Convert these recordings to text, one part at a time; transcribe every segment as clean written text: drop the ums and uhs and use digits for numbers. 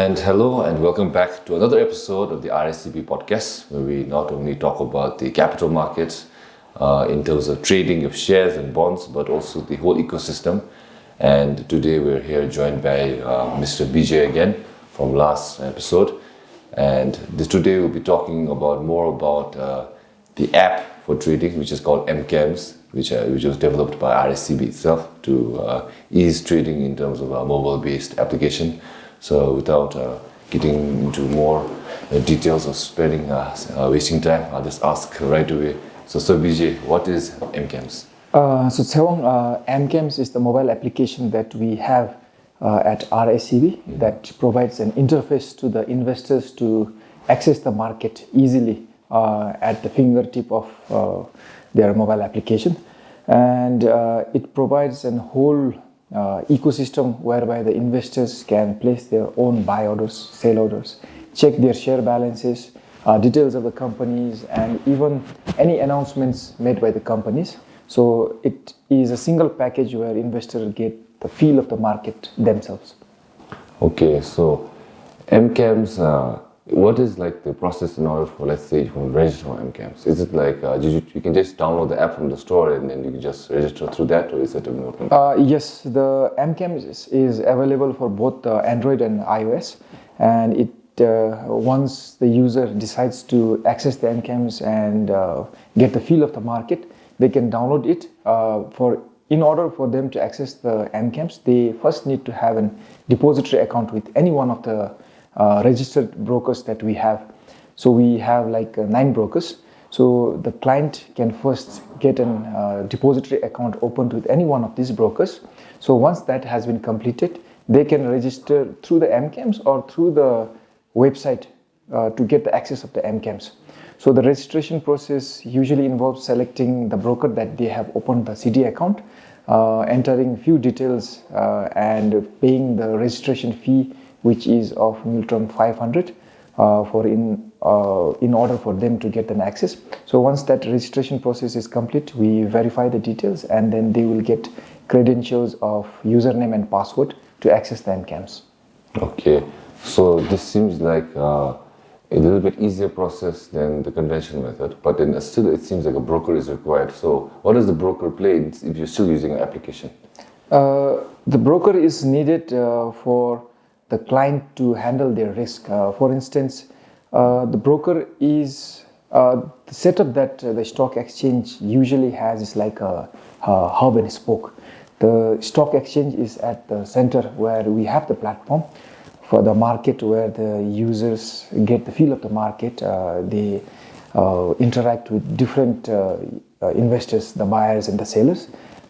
And hello and welcome back to another episode of the RSEB podcast, where we not only talk about the capital markets in terms of trading of shares and bonds, but also the whole ecosystem. And today we're here joined by Mr. Bijoy again from last episode. And today we'll be talking about more about the app for trading, which is called MCaMS, which was developed by RSEB itself to ease trading in terms of a mobile-based application. So without getting into more details or wasting time, I'll just ask right away. So Bijoy, what is MCaMS? MCaMS is the mobile application that we have at RSEB that provides an interface to the investors to access the market easily at the fingertip of their mobile application. And it provides a whole ecosystem whereby the investors can place their own buy orders, sell orders, check their share balances, details of the companies, and even any announcements made by the companies. So it is a single package where investors get the feel of the market themselves. Okay, so MCaMS, what is like the process in order for, let's say, you register for MCaMS? Is it like you can just download the app from the store and then you can just register through that, or is it a more? Yes, the MCaMS is available for both Android and iOS, and it once the user decides to access the MCaMS and get the feel of the market, they can download it. In order for them to access the MCaMS, they first need to have a depository account with any one of the registered brokers that we have. So we have like 9 brokers. So the client can first get a depository account opened with any one of these brokers. So once that has been completed, they can register through the MCaMS or through the website to get the access of the MCaMS. So the registration process usually involves selecting the broker that they have opened the CD account, entering few details and paying the registration fee, which is of Miltron 500 in order for them to get an access. So once that registration process is complete, we verify the details and then they will get credentials of username and password to access the MCaMS. Okay, so this seems like a little bit easier process than the conventional method, but then still it seems like a broker is required. So what does the broker play if you're still using an application? The broker is needed for the client to handle their risk. For instance, the broker is the setup that the stock exchange usually has is like a hub and spoke. The stock exchange is at the center where we have the platform for the market, where the users get the feel of the market. They interact with different investors, the buyers and the sellers.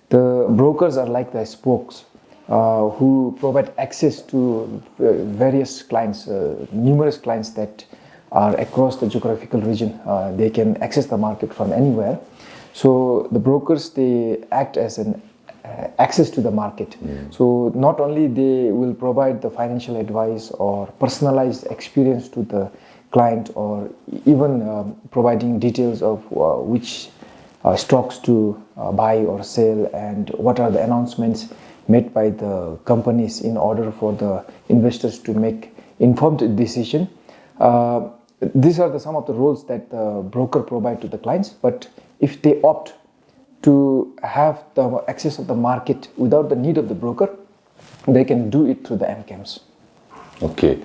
The brokers are like the spokes who provide access to various clients, numerous clients that are across the geographical region. They can access the market from anywhere. So the brokers, they act as an access to the market. So not only they will provide the financial advice or personalized experience to the client, or even providing details of which stocks to buy or sell and what are the announcements made by the companies in order for the investors to make informed decision. These are some of the roles that the broker provide to the clients, but if they opt to have the access of the market without the need of the broker, they can do it through the MCaMS. Okay,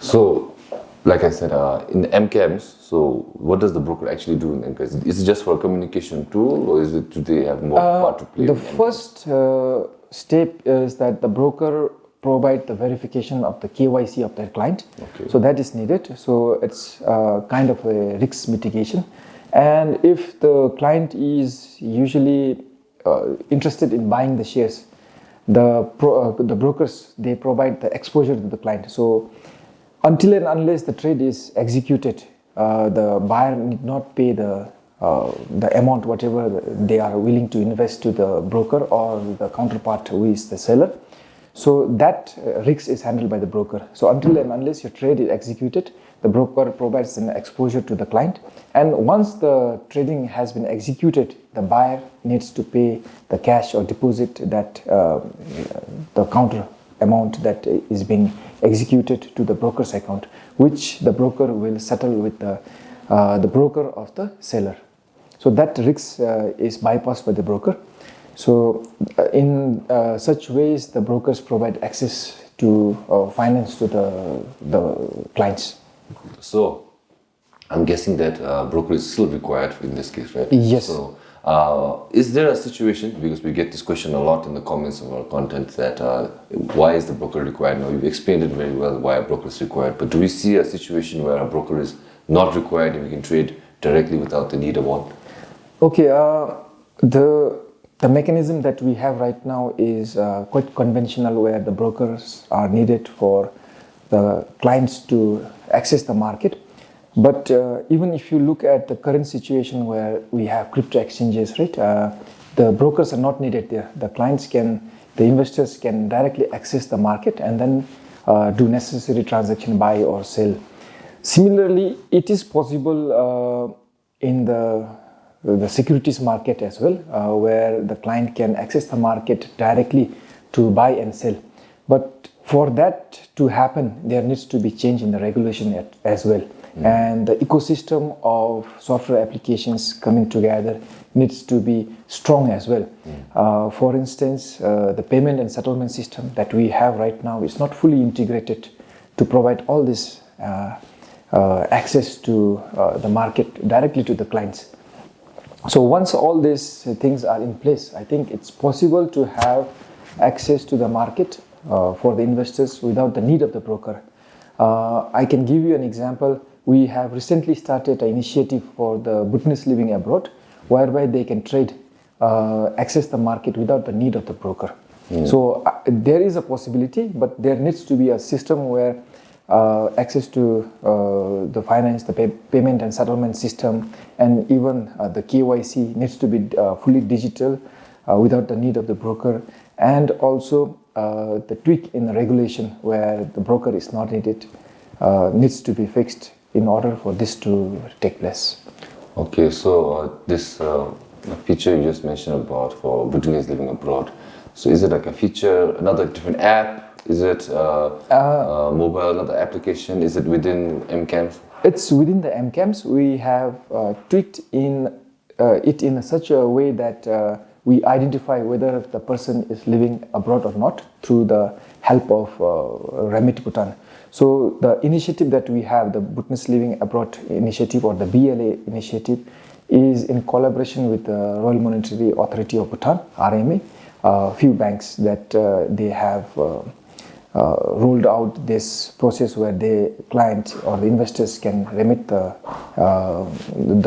so like I said, in the MCaMS, so what does the broker actually do in MCaMS? Is it just for a communication tool, or do they have more part to play? The first step is that the broker provide the verification of the KYC of their client. Okay. So that is needed. So it's kind of a risk mitigation. And if the client is usually interested in buying the shares, the brokers, they provide the exposure to the client. So until and unless the trade is executed, the buyer need not pay the amount whatever they are willing to invest to the broker or the counterpart who is the seller. So that risk is handled by the broker. So until and unless your trade is executed, the broker provides an exposure to the client. And once the trading has been executed, the buyer needs to pay the cash or deposit that the amount that is being executed to the broker's account, which the broker will settle with the broker of the seller. So that risk is bypassed by the broker. So in such ways, the brokers provide access to finance to the clients. So I'm guessing that broker is still required in this case, right? Yes. So is there a situation, because we get this question a lot in the comments of our content, that why is the broker required? Now, you've explained it very well why a broker is required, but do we see a situation where a broker is not required and we can trade directly without the need of one? Okay, the mechanism that we have right now is quite conventional, where the brokers are needed for the clients to access the market. But even if you look at the current situation where we have crypto exchanges, right, the brokers are not needed there. The investors can directly access the market and then do necessary transaction, buy or sell. Similarly, it is possible in the securities market as well, where the client can access the market directly to buy and sell. But for that to happen, there needs to be change in the regulation as well. And the ecosystem of software applications coming together needs to be strong as well. For instance, the payment and settlement system that we have right now is not fully integrated to provide all this access to the market directly to the clients. So once all these things are in place, I think it's possible to have access to the market for the investors without the need of the broker. I can give you an example. We have recently started an initiative for the Bhutanese living abroad, whereby they can trade, access the market without the need of the broker. So there is a possibility, but there needs to be a system where access to the finance, the payment and settlement system, and even the KYC needs to be fully digital without the need of the broker, and also the tweak in the regulation where the broker is not needed needs to be fixed in order for this to take place. Okay, so this feature you just mentioned about for Bhutanese living abroad, so is it like a feature, another different app? Is it mobile, another application? Is it within MCaMS? It's within the MCaMS. We have tweaked it in such a way that we identify whether the person is living abroad or not through the help of Remit Bhutan. So the initiative that we have, the Bhutanese Living Abroad Initiative or the BLA initiative, is in collaboration with the Royal Monetary Authority of Bhutan, RMA, a few banks that they have rolled out this process where the client or the investors can remit the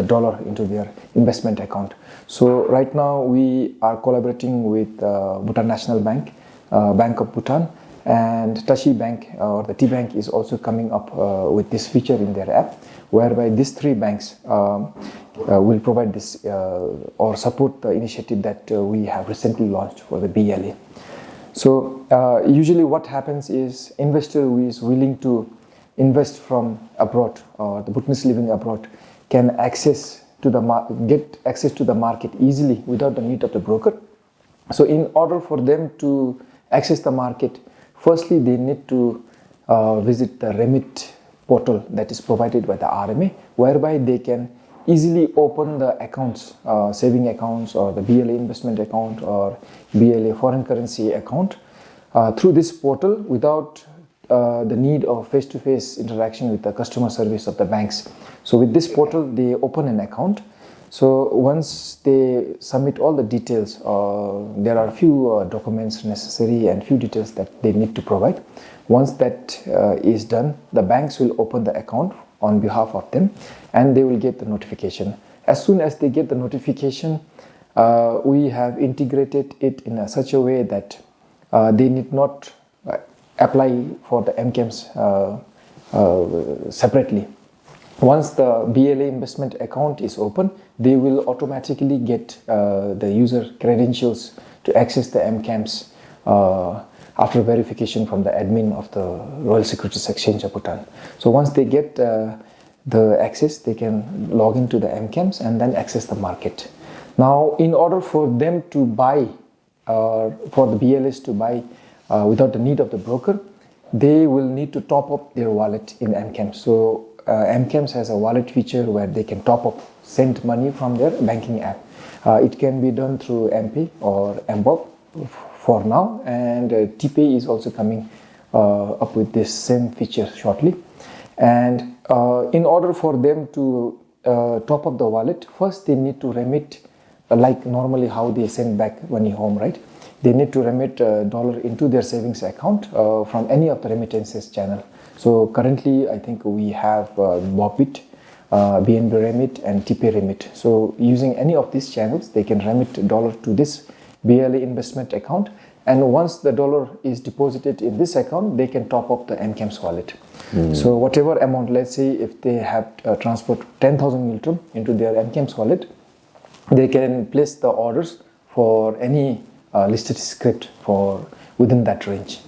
dollar into their investment account. So right now we are collaborating with Bhutan National Bank, Bank of Bhutan, and Tashi Bank or the T Bank is also coming up with this feature in their app, whereby these three banks will provide this or support the initiative that we have recently launched for the BLA. So usually what happens is investor who is willing to invest from abroad or the Bhutanese living abroad can get access to the market easily without the need of the broker. So in order for them to access the market, firstly they need to visit the Remit portal that is provided by the RMA, whereby they can easily open the accounts, saving accounts or the BLA investment account or BLA foreign currency account through this portal without the need of face-to-face interaction with the customer service of the banks. So with this portal they open an account. So once they submit all the details, there are a few documents necessary and few details that they need to provide. Once that is done, the banks will open the account on behalf of them and they will get the notification. As soon as they get the notification, we have integrated it in such a way that they need not apply for the MCaMS separately. Once the BLA investment account is open, they will automatically get the user credentials to access the MCaMS after verification from the admin of the Royal Securities Exchange of Bhutan. So once they get the access, they can log into the MCaMS and then access the market. Now, in order for them to buy, for the BLAs to buy without the need of the broker, they will need to top up their wallet in MCaMS. So MCaMS has a wallet feature where they can top up, send money from their banking app. It can be done through MP or MBOB for now, and TPay is also coming up with this same feature shortly. And in order for them to top up the wallet, first they need to remit, like normally how they send back money home, right? They need to remit dollar into their savings account from any of the remittances channel. So currently, I think we have Bobit, BNB Remit, and TP Remit. So using any of these channels, they can remit dollar to this BLA investment account. And once the dollar is deposited in this account, they can top up the MCaMS wallet. So whatever amount, let's say if they have transferred 10,000 Miltrum into their MCaMS wallet, they can place the orders for any listed script for within that range.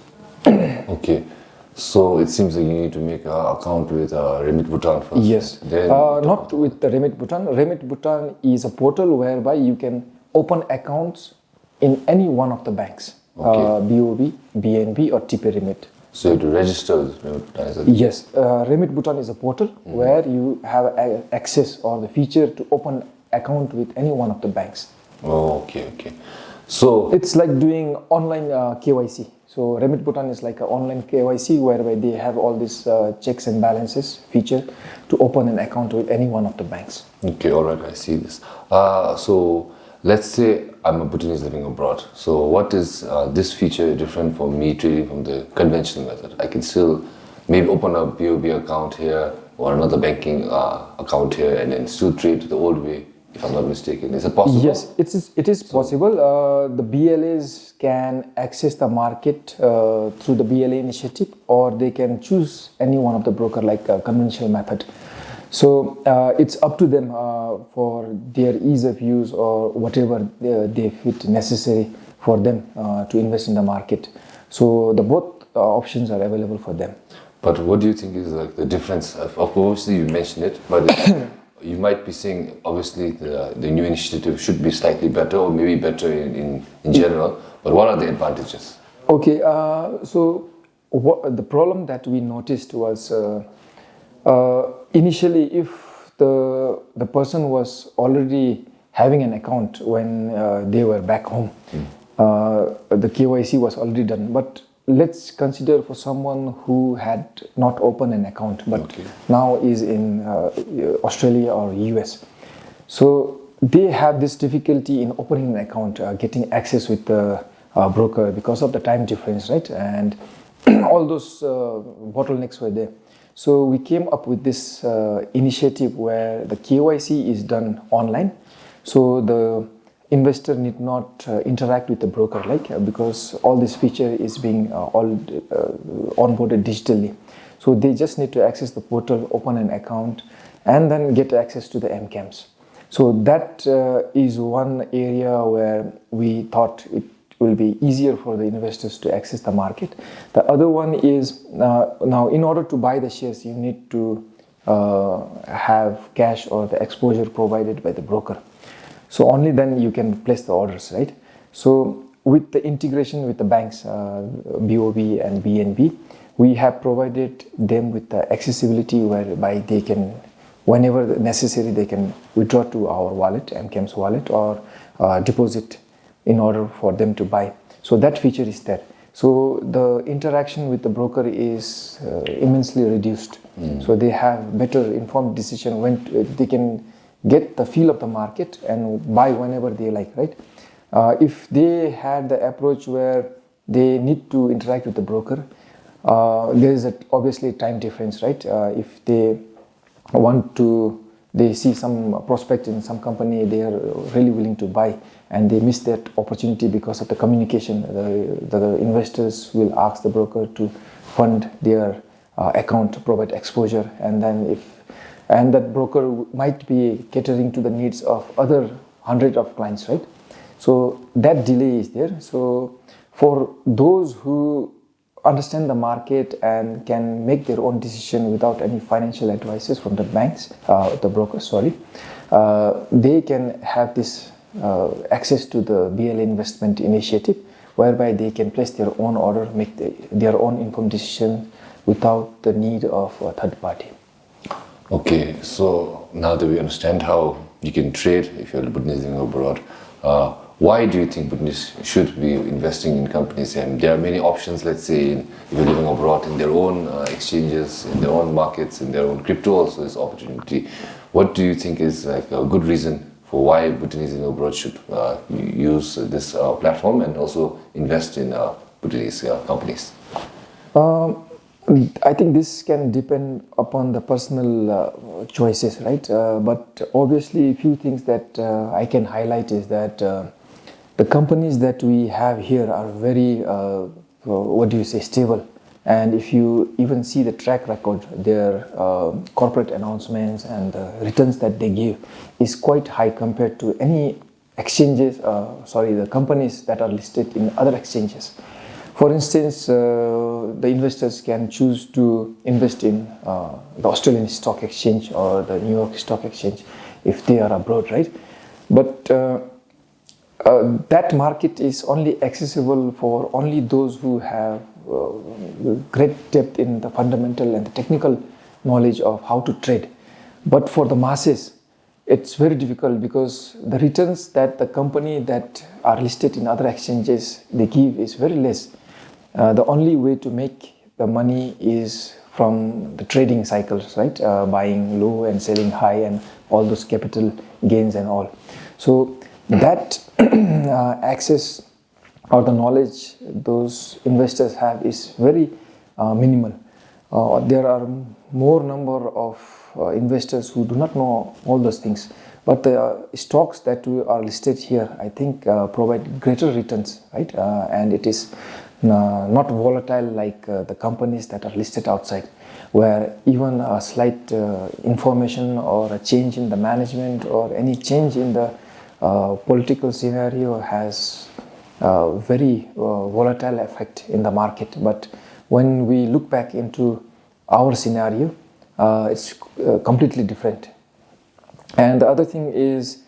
Okay. So it seems like you need to make an account with Remit Bhutan first. Yes. Then not with the Remit Bhutan. Remit Bhutan is a portal whereby you can open accounts in any one of the banks. Okay. BOB, BNB or TP Remit. So you have to register with Remit Bhutan, is it? Yes. Remit Bhutan is a portal where you have access or the feature to open account with any one of the banks. Oh, okay, okay. So it's like doing online KYC. So Remit Bhutan is like an online KYC whereby they have all these checks and balances feature to open an account with any one of the banks. Okay, all right, I see this. So let's say I'm a Bhutanese living abroad. So what is this feature different from me trading from the conventional method? I can still maybe open a BOB account here or another banking account here and then still trade the old way, if I'm not mistaken. Is it possible? Yes, it is possible. The BLAs can access the market through the BLA initiative, or they can choose any one of the broker like a conventional method. So it's up to them for their ease of use or whatever they fit necessary for them to invest in the market. So the both options are available for them. But what do you think is like the difference? Obviously you mentioned it, but you might be saying obviously the new initiative should be slightly better or maybe better in general, but what are the advantages? Okay, so the problem that we noticed was initially if the person was already having an account when they were back home, the KYC was already done. But let's consider for someone who had not opened an account but now is in Australia or US. So they have this difficulty in opening an account, getting access with the broker because of the time difference, right? And all those bottlenecks were there. So we came up with this initiative where the KYC is done online. So the investor need not interact with the broker because all this feature is being onboarded digitally. So they just need to access the portal, open an account, and then get access to the MCaMS. So that is one area where we thought it will be easier for the investors to access the market. The other one is now in order to buy the shares, you need to have cash or the exposure provided by the broker. So only then you can place the orders, right? So with the integration with the banks, BOB and BNB, we have provided them with the accessibility whereby they can, whenever necessary, they can withdraw to our wallet, MCaMS wallet, or deposit in order for them to buy. So that feature is there. So the interaction with the broker is immensely reduced. So they have better informed decision when they can get the feel of the market and buy whenever they like, right? If they had the approach where they need to interact with the broker, there is obviously time difference, right? If they want to, they see some prospect in some company, they are really willing to buy and they miss that opportunity because of the communication. The investors will ask the broker to fund their account to provide exposure, and then that broker might be catering to the needs of other 100 of clients, right? So that delay is there. So for those who understand the market and can make their own decision without any financial advices from the banks, the brokers, they can have this access to the BLA investment initiative whereby they can place their own order, make their own informed decision without the need of a third party. Okay, so now that we understand how you can trade if you're Bhutanese living abroad, why do you think Bhutanese should be investing in companies? And there are many options, let's say, if you're living abroad in their own exchanges, in their own markets, in their own crypto also is opportunity. What do you think is like a good reason for why Bhutanese living abroad should use this platform and also invest in Bhutanese companies? I think this can depend upon the personal choices, right? But obviously, a few things that I can highlight is that the companies that we have here are very, stable. And if you even see the track record, their corporate announcements and the returns that they give is quite high compared to any exchanges, the companies that are listed in other exchanges. For instance, the investors can choose to invest in the Australian Stock Exchange or the New York Stock Exchange if they are abroad, right? But that market is only accessible for only those who have great depth in the fundamental and the technical knowledge of how to trade. But for the masses, it's very difficult because the returns that the company that are listed in other exchanges they give is very less. The only way to make the money is from the trading cycles, right? Buying low and selling high and all those capital gains and all. So that access or the knowledge those investors have is very minimal. There are more number of investors who do not know all those things. But the stocks that are listed here, I think, provide greater returns, right? And it is not volatile like the companies that are listed outside, where even a slight information or a change in the management or any change in the political scenario has a very volatile effect in the market. But when we look back into our scenario, it's completely different. And the other thing is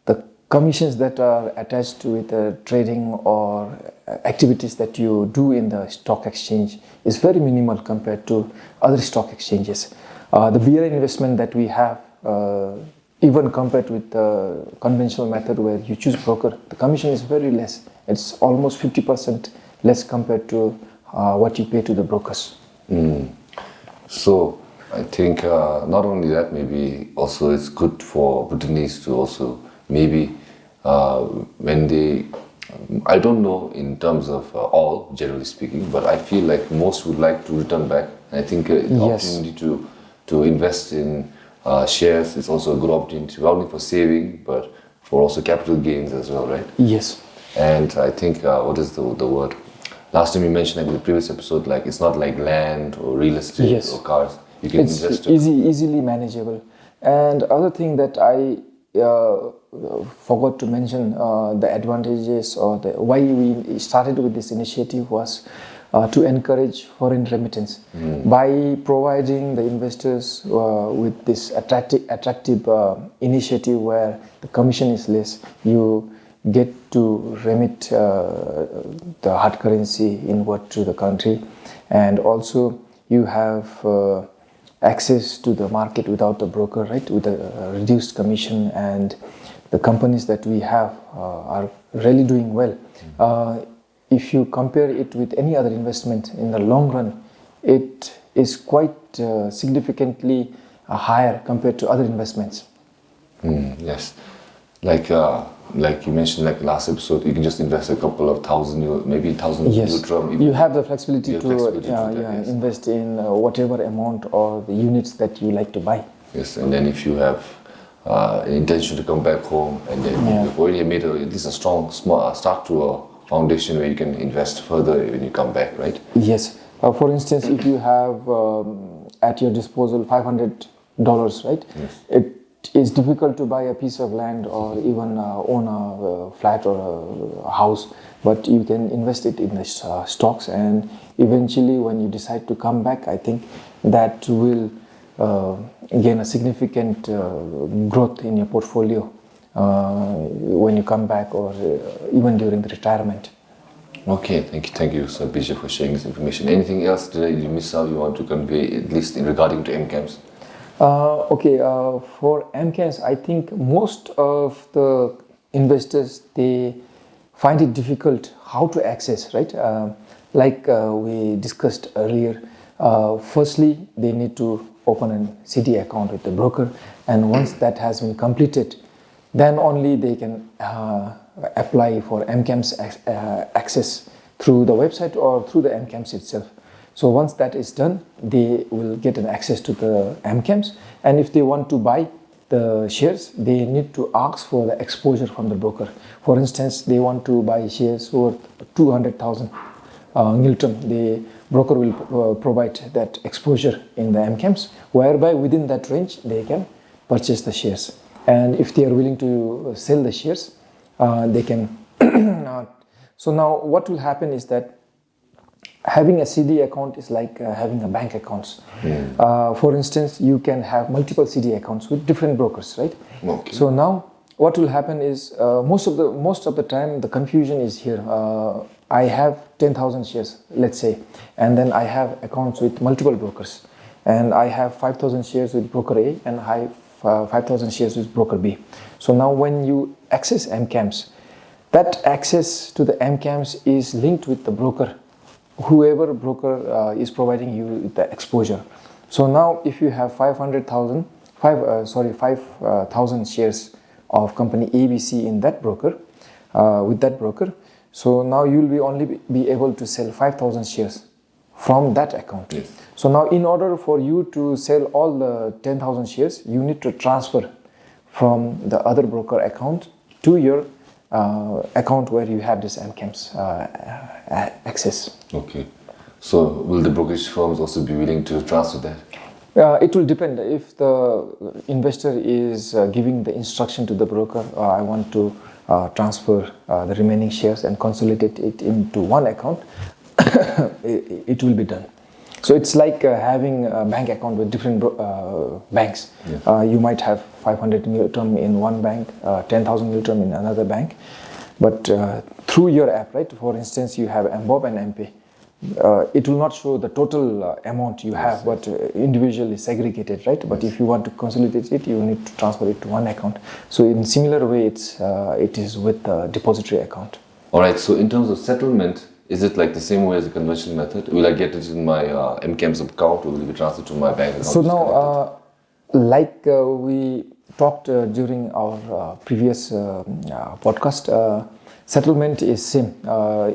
the commissions that are attached with trading or activities that you do in the stock exchange is very minimal compared to other stock exchanges. The BLI investment that we have, even compared with the conventional method where you choose broker, the commission is very less. It's almost 50% less compared to what you pay to the brokers. So I think not only that, maybe also it's good for Bhutanese to also maybe when they, I don't know in terms of all, generally speaking, but I feel like most would like to return back. I think the opportunity to invest in shares is also a good opportunity, not only for saving, but for also capital gains as well, right? Yes. And I think, what is the word? Last time you mentioned like in the previous episode, like it's not like land or real estate or cars. You can invest. It's easily manageable. And other thing that I forgot to mention, the advantages or the why we started with this initiative was to encourage foreign remittance. By providing the investors with this attractive initiative where the commission is less, you get to remit the hard currency inward to the country, and also you have access to the market without the broker, right, with a reduced commission, and the companies that we have are really doing well. If you compare it with any other investment in the long run, it is quite significantly higher compared to other investments. Yes, like you mentioned, like last episode, you can just invest a couple of thousand, maybe thousand euro. You have the flexibility to invest in whatever amount or the units that you like to buy. Yes, and then if you have an intention to come back home, and then you've already made at least a strong start to a foundation where you can invest further when you come back, right? Yes. For instance, if you have at your disposal $500, right? Yes. It is difficult to buy a piece of land or even own a flat or a house, but you can invest it in the stocks, and eventually when you decide to come back, I think that will gain a significant growth in your portfolio when you come back, or even during the retirement. Okay, thank you, Sir Bijoy, for sharing this information. Anything else that you miss out you want to convey, at least in regarding to MCaMS? For MCaMS, I think most of the investors, they find it difficult how to access, right? We discussed earlier, firstly, they need to open a CD account with the broker, and once that has been completed, then only they can apply for MCaMS access through the website or through the MCaMS itself. So once that is done, they will get an access to the MCaMS, and if they want to buy the shares, they need to ask for the exposure from the broker. For instance, they want to buy shares worth 200,000 Ngiltram. The broker will provide that exposure in the MCaMS, whereby within that range they can purchase the shares. And if they are willing to sell the shares, they can. So now what will happen is that having a CD account is like having a bank accounts. For instance, you can have multiple CD accounts with different brokers, right? Okay. So now what will happen is most of the time the confusion is here. I have 10,000 shares, let's say, and then I have accounts with multiple brokers, and I have 5,000 shares with broker A, and I have 5,000 shares with broker B. So now when you access MCaMS, that access to the MCaMS is linked with the broker, whoever broker is providing you with the exposure. So now if you have 5,000 shares of company ABC in that broker, with that broker, so now you will only be able to sell 5,000 shares from that account. Yes. So now in order for you to sell all the 10,000 shares, you need to transfer from the other broker account to your account where you have this MCaMS access. Okay. So will the brokerage firms also be willing to transfer that? It will depend. If the investor is giving the instruction to the broker, I want to transfer the remaining shares and consolidate it into one account, it will be done. So it's like having a bank account with different banks. Yeah. You might have 500 Ngiltram in one bank, 10,000 Ngiltram in another bank, but through your app, right? For instance, you have MBOB and MP. It will not show the total amount you have, but individually segregated, right? But if you want to consolidate it, you need to transfer it to one account. So in similar way, it is with the depository account. All right. So in terms of settlement, is it like the same way as the conventional method? Will I get it in my MCaMS account, or will it be transferred to my bank account? So now, we talked during our previous podcast, settlement is same.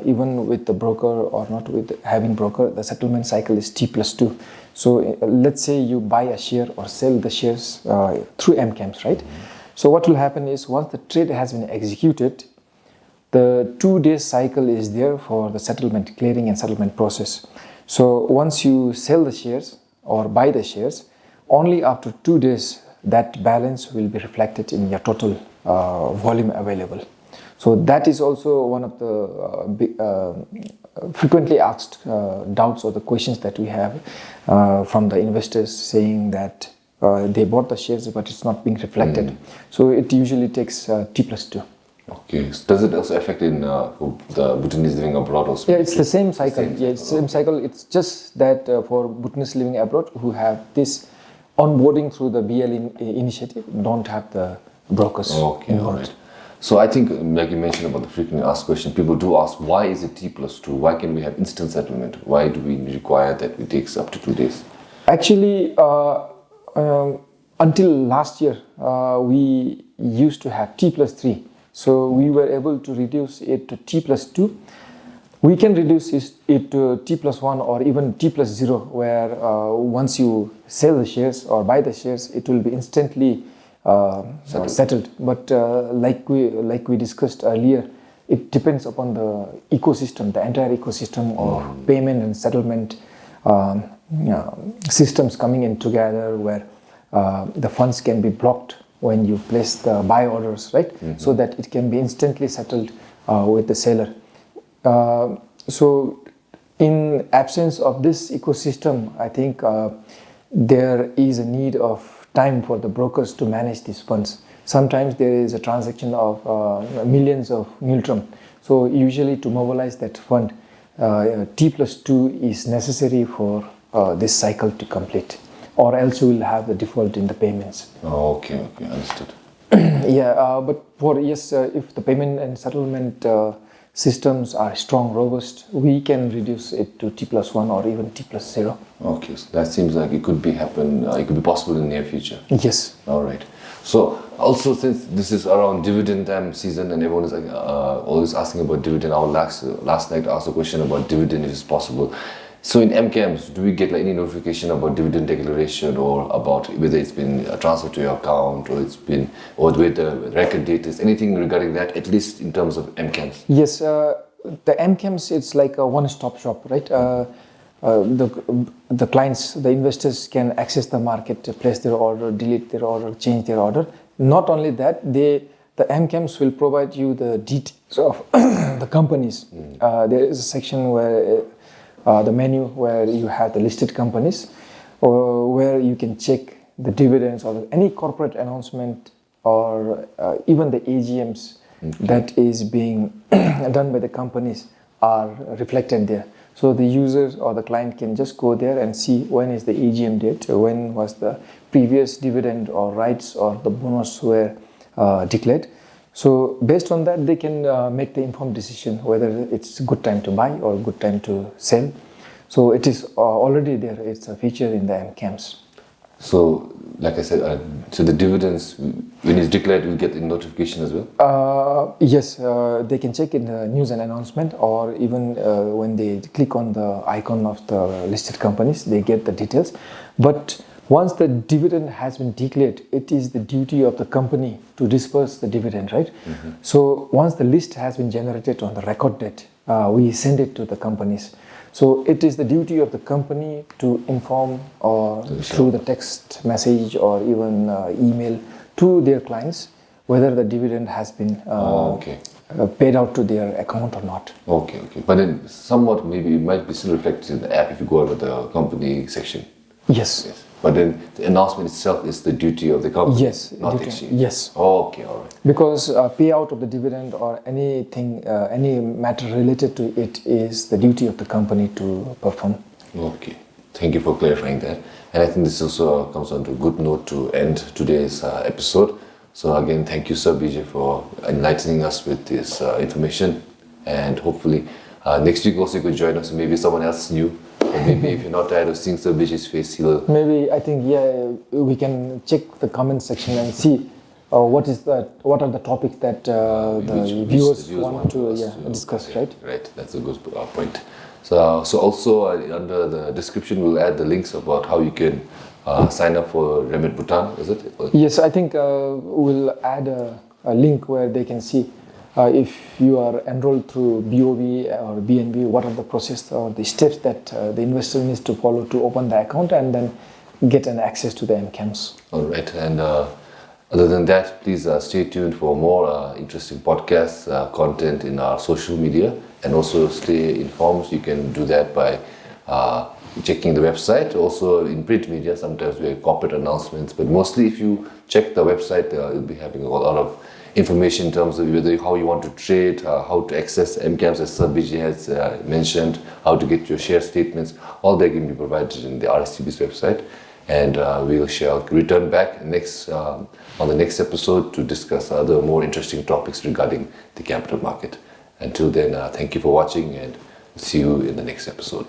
Even with the broker or not with having broker, the settlement cycle is T+2. So let's say you buy a share or sell the shares through MCaMS, right? So what will happen is once the trade has been executed, the 2-day cycle is there for the settlement, clearing and settlement process. So once you sell the shares or buy the shares, only after 2 days that balance will be reflected in your total volume available. So that is also one of the frequently asked doubts or the questions that we have from the investors, saying that they bought the shares but it's not being reflected. So it usually takes T+2. Okay. So does it also affect in the Bhutanese living abroad also? Yeah, it's the same cycle. It's the same cycle. It's just that for Bhutanese living abroad who have this onboarding through the BL initiative, don't have the brokers involved. All right. So I think, like you mentioned about the frequently asked question, people do ask, why is it T+2? Why can we have instant settlement? Why do we require that it takes up to 2 days? Actually, until last year, we used to have T+3. So we were able to reduce it to T+2. We can reduce it to T+1 or even T+0, where once you sell the shares or buy the shares, it will be instantly settled. But like we discussed earlier, it depends upon the ecosystem, the entire ecosystem of payment and settlement systems coming in together, where the funds can be blocked when you place the buy orders, right? So that it can be instantly settled with the seller. So in absence of this ecosystem, I think there is a need of time for the brokers to manage these funds. sometimes there is a transaction of millions of Niltrum. So usually to mobilize that fund, T+2 is necessary for this cycle to complete, or else you will have the default in the payments. Oh, okay, understood. Yeah, but for if the payment and settlement systems are strong, robust, we can reduce it to T+1 or even T+0. Okay, so that seems like it could be possible in the near future. Yes. All right. So also, since this is around dividend time season and everyone is always asking about dividend, I last night asked a question about dividend if it's possible. So in MCaMS, do we get any notification about dividend declaration, or about whether it's been transferred to your account, or where the record date is, anything regarding that, at least in terms of MCaMS? Yes, the MCaMS, it's like a one-stop shop, right? The clients, the investors can access the market, place their order, delete their order, change their order. Not only that, the MCaMS will provide you the details of the companies. There is a section where the menu where you have the listed companies, or where you can check the dividends or any corporate announcement, or even the AGMs that is being done by the companies are reflected there. So the users or the client can just go there and see when is the AGM date, when was the previous dividend or rights or the bonus were declared. So based on that, they can make the informed decision whether it's a good time to buy or a good time to sell. So it is already there. It's a feature in the MCaMS. So, like I said, so the dividends, when it's declared, we'll get a notification as well? Yes, they can check in the news and announcement, or even when they click on the icon of the listed companies, they get the details. But once the dividend has been declared, it is the duty of the company to disperse the dividend, right? So once the list has been generated on the record date, we send it to the companies. So it is the duty of the company to inform, or through the text message or even email to their clients, whether the dividend has been paid out to their account or not. Okay. But then somewhat maybe it might be still reflected in the app if you go over the company section. Yes. But then the announcement itself is the duty of the company, not the exchange. Yes. Okay, all right. Because payout of the dividend or anything, any matter related to it is the duty of the company to perform. Okay. Thank you for clarifying that. And I think this also comes on to a good note to end today's episode. So again, thank you, Sir Bijoy, for enlightening us with this information. And hopefully next week also you could join us, maybe someone else new. Or maybe if you're not tired of seeing Sir Bijoy's face, Maybe, I think, we can check the comment section and see what are the topics that the viewers want to discuss, right? Right, that's a good point. So also under the description, we'll add the links about how you can sign up for Remit Bhutan, is it? Yes, I think we'll add a link where they can see if you are enrolled through BOV or BNB, what are the process or the steps that the investor needs to follow to open the account and then get an access to the MCaMS. All right, and other than that, please stay tuned for more interesting podcasts, content in our social media, and also stay informed. You can do that by checking the website. Also in print media, sometimes we have corporate announcements, but mostly if you check the website, you'll be having a lot of information in terms of whether how you want to trade, how to access MCaMS, as Sir Bijoy has mentioned, how to get your share statements. All that can be provided in the RSEB's website, and we shall return back on the next episode to discuss other more interesting topics regarding the capital market. Until then, thank you for watching, and see you in the next episode.